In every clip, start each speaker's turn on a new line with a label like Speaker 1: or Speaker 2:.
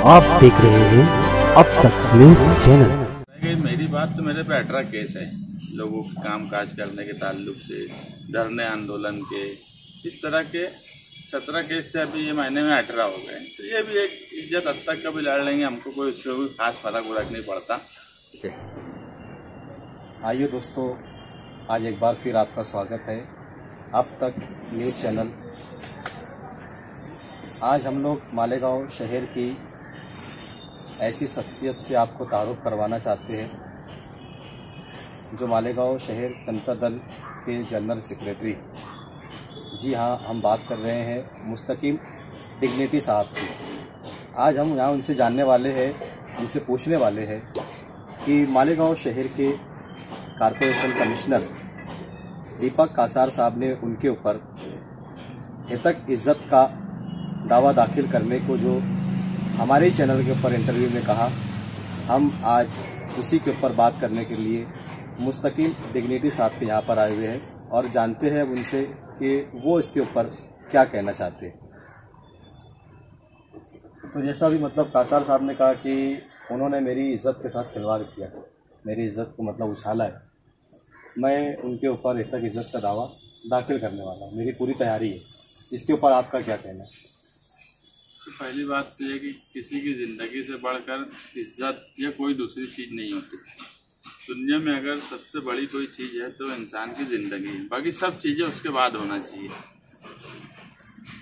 Speaker 1: आप देख रहे हैं अब तक न्यूज चैनल।
Speaker 2: मेरी बात तो मेरे पे 18 केस है लोगों के काम काज करने के ताल्लुक से, धरने आंदोलन के, इस तरह के 17 केस थे। अभी ये महीने में 18 हो गए, तो ये भी एक इज्जत हद तक का भी लड़ लेंगे, हमको कोई उससे कोई खास फर्क नहीं पड़ता।
Speaker 3: आइए दोस्तों, आज एक बार फिर आपका स्वागत है अब तक न्यूज़ चैनल। आज हम लोग मालेगांव शहर की ऐसी शख्सियत से आपको तारुफ करवाना चाहते हैं जो मालेगांव शहर जनता दल के जनरल सेक्रेटरी, जी हाँ, हम बात कर रहे हैं मुस्तकीम डिग्निटी साहब की। आज हम यहाँ उनसे जानने वाले हैं, उनसे पूछने वाले हैं कि मालेगांव शहर के कॉरपोरेशन कमिश्नर दीपक कासार साहब ने उनके ऊपर हेतक इज्जत का दावा दाखिल करने को जो हमारे चैनल के ऊपर इंटरव्यू में कहा, हम आज उसी के ऊपर बात करने के लिए मुस्तकीम डिग्निटी साहब के यहाँ पर आए हुए हैं और जानते हैं उनसे कि वो इसके ऊपर क्या कहना चाहते हैं। तो जैसा भी कासार साहब ने कहा कि उन्होंने मेरी इज्जत के साथ खिलवाड़ किया, मेरी इज्जत को उछाला है, मैं उनके ऊपर हेतक इज्जत का दावा दाखिल करने वाला हूँ, मेरी पूरी तैयारी है। इसके ऊपर आपका क्या कहना है?
Speaker 2: तो पहली बात तो ये कि किसी की ज़िंदगी से बढ़कर इज्जत या कोई दूसरी चीज़ नहीं होती। दुनिया में अगर सबसे बड़ी कोई चीज़ है तो इंसान की ज़िंदगी है, बाकी सब चीज़ें उसके बाद होना चाहिए।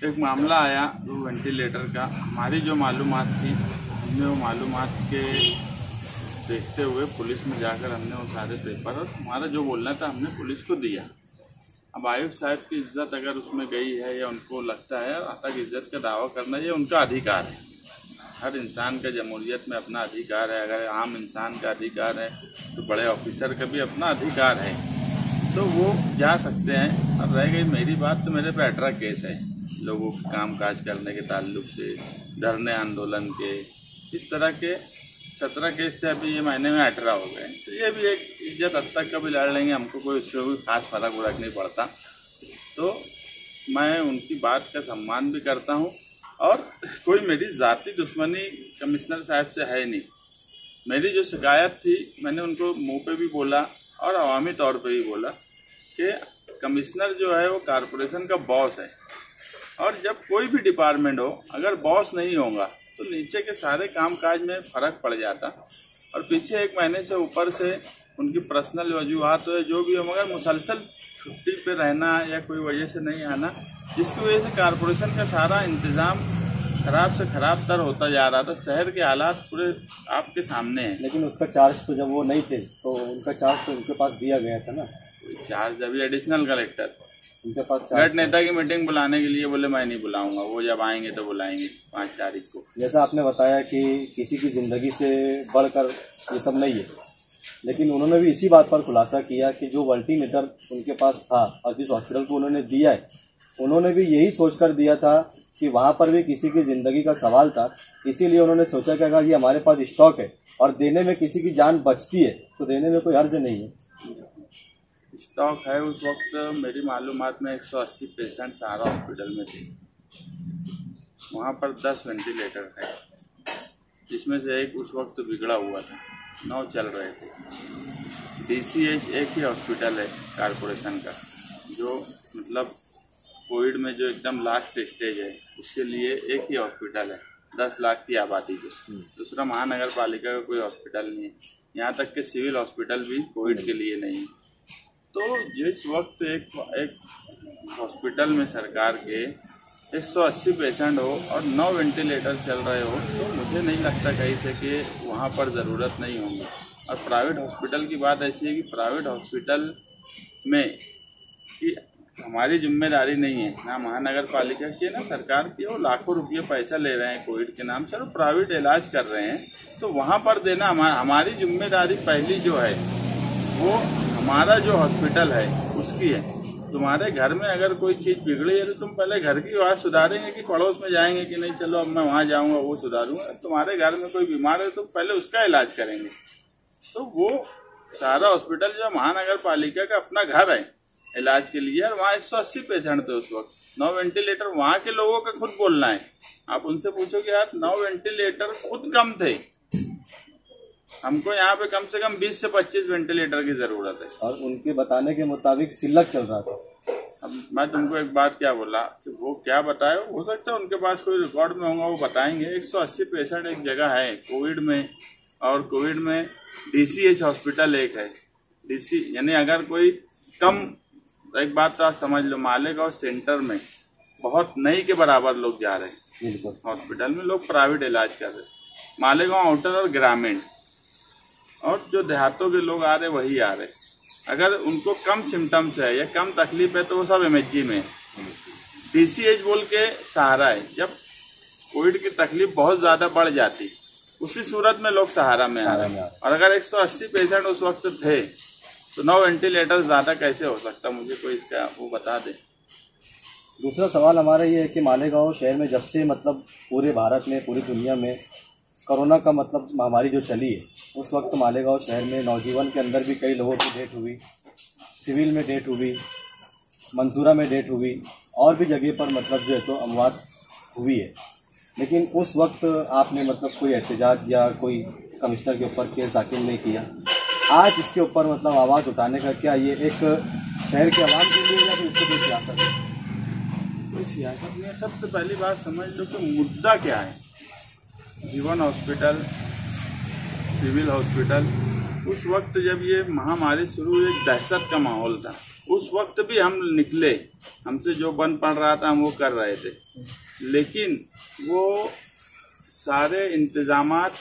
Speaker 2: एक मामला आया वो वेंटिलेटर का, हमारी जो मालूमात थी, हमने वो मालूमात के देखते हुए पुलिस में जाकर हमने वो सारे पेपर और हमारा जो बोलना था हमने पुलिस को दिया। अब आयुक्त साहब की इज्जत अगर उसमें गई है या उनको लगता है तक इज्जत का दावा करना, ये उनका अधिकार है। हर इंसान का जमहूरियत में अपना अधिकार है। अगर आम इंसान का अधिकार है तो बड़े ऑफिसर का भी अपना अधिकार है, तो वो जा सकते हैं। अब रह गई मेरी बात, तो मेरे पे 18 केस है लोगों के काम काज करने के ताल्लुक से, धरने आंदोलन के, इस तरह के 17 केस थे। अभी ये महीने में 18 हो गए, तो ये भी एक इज्जत हद तक का भी लड़ लेंगे, हमको कोई उससे कोई खास फर्क नहीं पड़ता। तो मैं उनकी बात का सम्मान भी करता हूँ और कोई मेरी ज़ाती दुश्मनी कमिश्नर साहब से है नहीं। मेरी जो शिकायत थी मैंने उनको मुंह पे भी बोला और अवामी तौर पे भी बोला कि कमिश्नर जो है वो कॉरपोरेशन का बॉस है, और जब कोई भी डिपार्टमेंट हो अगर बॉस नहीं होगा तो नीचे के सारे कामकाज में फ़र्क पड़ जाता। और पीछे एक महीने से ऊपर से उनकी पर्सनल वजूहात है जो भी हो, मगर मुसलसल छुट्टी पे रहना या कोई वजह से नहीं आना, जिसकी वजह से कॉरपोरेशन का सारा इंतज़ाम खराब से खराब तर होता जा रहा था। शहर के हालात पूरे आपके सामने हैं।
Speaker 3: लेकिन उसका चार्ज तो जब वो नहीं थे तो उनका चार्ज तो उनके पास दिया गया था ना।
Speaker 2: चार्ज अभी एडिशनल कलेक्टर
Speaker 3: उनके पास
Speaker 2: गढ़ नेता की मीटिंग बुलाने के लिए बोले मैं नहीं बुलाऊंगा, वो जब आएंगे तो बुलाएंगे 5 तारीख को।
Speaker 3: जैसा आपने बताया कि किसी की ज़िंदगी से बढ़कर ये सब नहीं है, लेकिन उन्होंने भी इसी बात पर खुलासा किया कि जो वेंटिलेटर उनके पास था और जिस हॉस्पिटल को उन्होंने दिया है, उन्होंने भी यही सोचकर दिया था कि वहाँ पर भी किसी की ज़िंदगी का सवाल था। इसीलिए उन्होंने सोचा कि अगर ये हमारे पास स्टॉक है और देने में किसी की जान बचती है तो देने में कोई हर्ज नहीं है।
Speaker 2: स्टॉक है। उस वक्त मेरी मालूमात में 180 पेशेंट सहारा हॉस्पिटल में थे। वहाँ पर 10 वेंटिलेटर है, जिसमें से एक उस वक्त बिगड़ा हुआ था, 9 चल रहे थे। DCH एक ही हॉस्पिटल है कॉरपोरेशन का, जो कोविड में जो एकदम लास्ट स्टेज है उसके लिए एक ही हॉस्पिटल है 10 लाख की आबादी के। दूसरा महानगर पालिका का कोई हॉस्पिटल नहीं है, यहाँ तक कि सिविल हॉस्पिटल भी कोविड के लिए नहीं। तो जिस वक्त एक हॉस्पिटल में सरकार के 180 पेशेंट हो और 9 वेंटिलेटर चल रहे हो, तो मुझे नहीं लगता कहीं से कि वहाँ पर ज़रूरत नहीं होगी। और प्राइवेट हॉस्पिटल की बात ऐसी है कि प्राइवेट हॉस्पिटल में कि हमारी जिम्मेदारी नहीं है, ना महानगर पालिका की है ना सरकार की। वो लाखों रुपये पैसा ले रहे हैं कोविड के नाम से और प्राइवेट इलाज कर रहे हैं, तो वहाँ पर देना हमारी जिम्मेदारी पहली जो है वो हमारा जो हॉस्पिटल है उसकी है। तुम्हारे घर में अगर कोई चीज़ बिगड़ी है तो तुम पहले घर की बात सुधारेंगे कि पड़ोस में जाएंगे कि नहीं चलो अब मैं वहाँ जाऊँगा वो सुधारूंगा। तुम्हारे घर में कोई बीमार है तो पहले उसका इलाज करेंगे। तो वो सारा हॉस्पिटल जो महानगर पालिका का अपना घर है, इलाज के लिए, और वहाँ 180 पेशेंट थे उस वक्त, 9 वेंटिलेटर। वहाँ के लोगों का खुद बोलना है, आप उनसे पूछो कि यार 9 वेंटिलेटर खुद कम थे, हमको यहाँ पे कम से कम 20 से 25 वेंटिलेटर की जरूरत है।
Speaker 3: और उनके बताने के मुताबिक सिल्लक चल रहा था।
Speaker 2: अब मैं तुमको एक बात क्या बोला कि वो क्या बताए, हो सकता है उनके पास कोई रिकॉर्ड में होगा, वो बताएंगे। 180 पेशेंट एक जगह है कोविड में, और कोविड में DCH हॉस्पिटल एक है। DC यानी अगर कोई कम, एक बात तो आप समझ लो, मालेगांव सेंटर में बहुत नहीं के बराबर लोग जा रहे हैं
Speaker 3: बिल्कुल।
Speaker 2: हॉस्पिटल में, लोग प्राइवेट इलाज कर रहे हैं। मालेगांव आउटर और ग्रामीण और जो देहातों के लोग आ रहे वही आ रहे। अगर उनको कम सिम्टम्स है या कम तकलीफ है तो वो सब MHG में है। DCH बोल के सहारा है, जब कोविड की तकलीफ बहुत ज्यादा बढ़ जाती उसी सूरत में लोग सहारा में आ रहे हैं। और अगर 180 पेशेंट उस वक्त थे तो 9 वेंटिलेटर ज्यादा कैसे हो सकता, मुझे कोई इसका वो बता दे।
Speaker 3: दूसरा सवाल हमारा ये है कि मालेगांव शहर में जब से मतलब पूरे भारत में, पूरी दुनिया में कोरोना का मतलब महामारी जो चली है, उस वक्त मालेगांव शहर में नौजीवन के अंदर भी कई लोगों की डेथ हुई, सिविल में डेथ हुई, मंसूरा में डेथ हुई, और भी जगह पर मतलब जो है तो अमवात हुई है। लेकिन उस वक्त आपने मतलब कोई एहतजाज या कोई कमिश्नर के ऊपर केस दाखिल नहीं किया। आज इसके ऊपर मतलब आवाज़ उठाने का क्या ये एक शहर के आवाम के लिए या फिर इसको कोई सियासत है?
Speaker 2: कोई सियासत नहीं है। सबसे पहली बात समझ लो कि मुद्दा क्या है। जीवन हॉस्पिटल, सिविल हॉस्पिटल, उस वक्त जब ये महामारी शुरू हुई एक दहशत का माहौल था। उस वक्त भी हम निकले, हमसे जो बन पड़ रहा था हम वो कर रहे थे, लेकिन वो सारे इंतजामात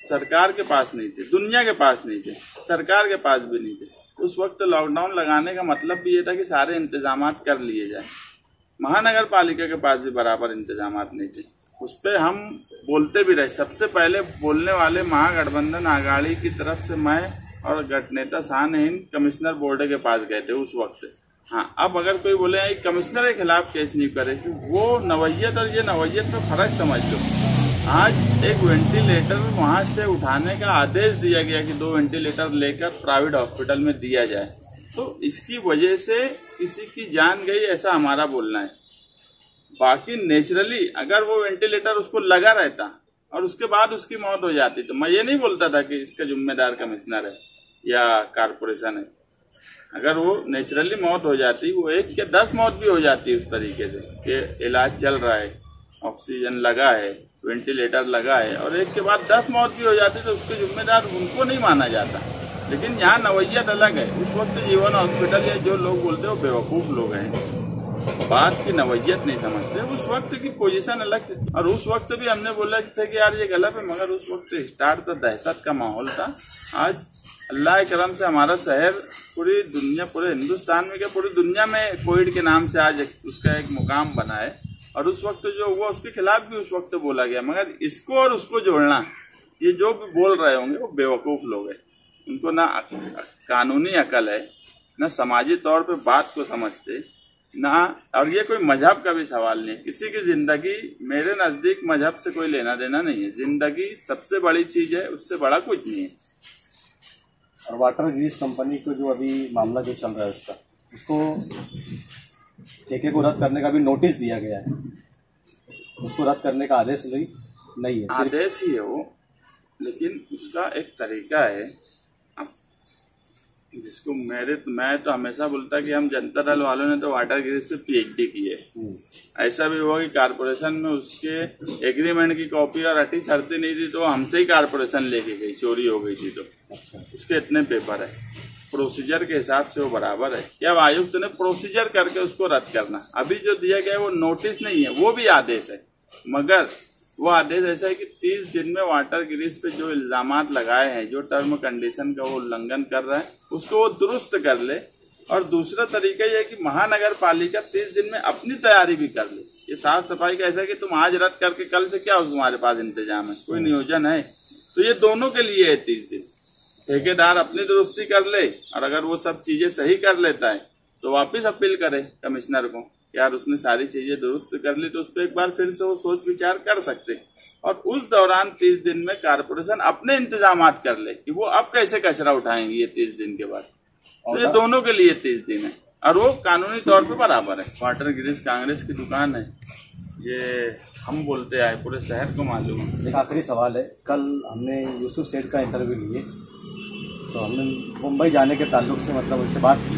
Speaker 2: सरकार के पास नहीं थे, दुनिया के पास नहीं थे, सरकार के पास भी नहीं थे। उस वक्त लॉकडाउन लगाने का मतलब भी ये था कि सारे इंतजामात कर लिए जाए। महानगर पालिका के पास भी बराबर इंतजामात नहीं थे। उस पर हम बोलते भी रहे। सबसे पहले बोलने वाले महागठबंधन आघाड़ी की तरफ से मैं और गठनेता शाह-ए-हिंद कमिश्नर बोर्ड के पास गए थे उस वक्त। हाँ, अब अगर कोई बोले कमिश्नर के खिलाफ केस नहीं करे, वो नवैयत और ये नवैयत में फर्क समझ लो। आज एक वेंटिलेटर वहां से उठाने का आदेश दिया गया कि 2 वेंटिलेटर लेकर प्राइवेट हॉस्पिटल में दिया जाए, तो इसकी वजह से किसी की जान गई ऐसा हमारा बोलना है। बाकी नेचुरली अगर वो वेंटिलेटर उसको लगा रहता और उसके बाद उसकी मौत हो जाती तो मैं ये नहीं बोलता था कि इसका जिम्मेदार कमिश्नर है या कारपोरेशन है। अगर वो नेचुरली मौत हो जाती, वो 1 या 10 मौत भी हो जाती उस तरीके से कि इलाज चल रहा है, ऑक्सीजन लगा है, वेंटिलेटर लगा है, और 1 के बाद 10 मौत भी हो जाती तो उसके जिम्मेदार उनको नहीं माना जाता। लेकिन यहाँ नवैयत अलग है। उस वक्त जीवन हॉस्पिटल या जो लोग बोलते हैं वो बेवकूफ लोग हैं, बात की नवैयत नहीं समझते। उस वक्त की पोजीशन अलग थी और उस वक्त भी हमने बोला था कि यार ये गलत है, मगर उस वक्त स्टार्ट तो दहशत का माहौल था। आज अल्लाह के करम से हमारा शहर पूरी दुनिया, पूरे हिंदुस्तान में क्या पूरी दुनिया में कोविड के नाम से आज उसका एक मुकाम बना है। और उस वक्त जो हुआ उसके खिलाफ भी उस वक्त बोला गया, मगर इसको और उसको जोड़ना, ये जो भी बोल रहे होंगे वो बेवकूफ लोग हैं। उनको ना कानूनी अकल है, ना समाजी तौर पे बात को समझते ना, और ये कोई मजहब का भी सवाल नहीं है। किसी की जिंदगी मेरे नजदीक मजहब से कोई लेना देना नहीं है। जिंदगी सबसे बड़ी चीज है, उससे बड़ा कुछ नहीं है।
Speaker 3: और वाटर ग्रीस कंपनी को जो अभी मामला जो चल रहा है उसको ठेके को रद्द करने का भी नोटिस दिया गया है, उसको रद्द करने का आदेश नहीं है,
Speaker 2: आदेश ही है वो, लेकिन उसका एक तरीका है जिसको मैं तो हमेशा बोलता कि हम जनता दल वालों ने तो वाटर ग्रिज पे PhD की है। ऐसा भी हुआ कि कारपोरेशन में उसके एग्रीमेंट की कॉपी और अटी शर्तें नहीं थी तो हमसे ही कारपोरेशन लेके गई, चोरी हो गई थी तो उसके इतने पेपर है। प्रोसीजर के हिसाब से वो बराबर है। या आयुक्त ने प्रोसीजर करके उसको रद्द करना, अभी जो दिया गया है वो नोटिस नहीं है, वो भी आदेश है। मगर वो आदेश ऐसा है कि 30 दिन में वाटर ग्रिज पे जो इल्जामात लगाए हैं, जो टर्म कंडीशन का वो उल्लंघन कर रहा है, उसको वो दुरुस्त कर ले। और दूसरा तरीका ये है कि महानगर पालिका 30 दिन में अपनी तैयारी भी कर ले। ये साफ सफाई का ऐसा है कि तुम आज रद्द करके कल से क्या तुम्हारे पास इंतजाम है, कोई नियोजन है, तो ये दोनों के लिए है 30 दिन। ठेकेदार अपनी दुरुस्ती कर ले और अगर वो सब चीजें सही कर लेता है तो वापिस अपील करे कमिश्नर को, यार उसने सारी चीजें दुरुस्त कर ली, तो उस पर एक बार फिर से वो सोच विचार कर सकते। और उस दौरान 30 दिन में कारपोरेशन अपने इंतजामात कर ले कि वो अब कैसे कचरा उठाएंगी ये 30 दिन के बाद। तो ये दोनों के लिए 30 दिन है। और वो कानूनी तौर पे बराबर है। वाटर गिरीश कांग्रेस की दुकान है, ये हम बोलते आए, पूरे शहर को मालूम है।
Speaker 3: एक आखिरी सवाल है, कल हमने यूसुफ सेठ का इंटरव्यू लिए तो हमने मुंबई जाने के ताल्लुक से मतलब उनसे बात की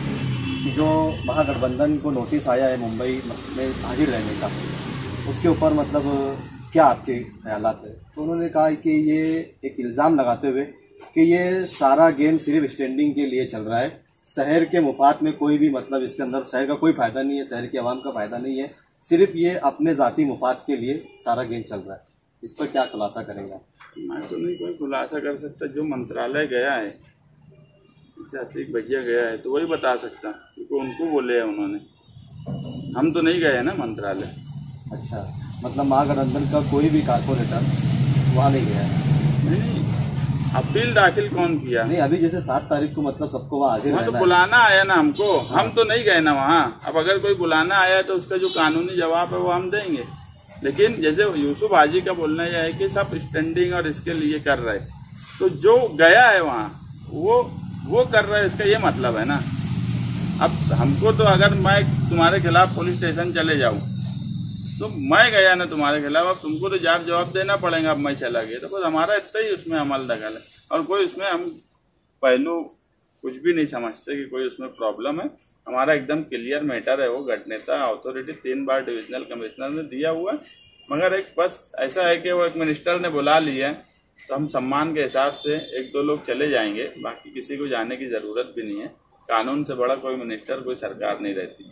Speaker 3: कि जो महागठबंधन को नोटिस आया है मुंबई में हाजिर रहने का, उसके ऊपर मतलब क्या आपके ख्यालात है। तो उन्होंने कहा कि ये एक इल्ज़ाम लगाते हुए कि ये सारा गेम सिर्फ स्टैंडिंग के लिए चल रहा है, शहर के मुफाद में कोई भी मतलब इसके अंदर शहर का कोई फ़ायदा नहीं है, शहर की आवाम का फ़ायदा नहीं है, सिर्फ ये अपने ज़ाती मुफाद के लिए सारा गेम चल रहा है। इस पर क्या खुलासा करेंगे?
Speaker 2: मैं तो नहीं कोई खुलासा कर सकता। जो मंत्रालय गया है, जैसे अतीक भैया गया है तो वही बता सकता, क्योंकि उनको बोले है उन्होंने, हम तो नहीं गए हैं ना मंत्रालय।
Speaker 3: अच्छा, मतलब महागठबंधन का कोई भी कारपोरेटर वहाँ नहीं गया है?
Speaker 2: नहीं, अपील दाखिल कौन किया?
Speaker 3: नहीं, अभी जैसे 7 तारीख को मतलब सबको वहाँ हाजिर
Speaker 2: वहाँ तो
Speaker 3: रहना है।
Speaker 2: बुलाना आया ना हमको, हम तो नहीं गए ना वहाँ। अब अगर कोई बुलाना आया तो उसका जो कानूनी जवाब है वो हम देंगे। लेकिन जैसे यूसुफ हाजी का बोलना यह है कि सब स्टैंडिंग और इसके लिए कर रहे, तो जो गया है वहाँ वो कर रहा है, इसका ये मतलब है ना। अब हमको तो अगर मैं तुम्हारे खिलाफ पुलिस स्टेशन चले जाऊँ तो मैं गया ना तुम्हारे खिलाफ, अब तुमको तो जवाब देना पड़ेगा। अब मैं चला गया तो बस हमारा इतना ही उसमें अमल दखल है, और कोई उसमें हम पहलू कुछ भी नहीं समझते कि कोई उसमें प्रॉब्लम है। हमारा एकदम क्लियर मैटर है। वो गठनेता अथॉरिटी 3 बार डिविजनल कमिश्नर ने दिया हुआ है, मगर एक बस ऐसा है कि वो एक मिनिस्टर ने बुला लिया है तो हम सम्मान के हिसाब से 1-2 लोग चले जाएंगे, बाकी किसी को जाने की जरूरत भी नहीं है। कानून से बड़ा कोई मिनिस्टर कोई सरकार नहीं रहती।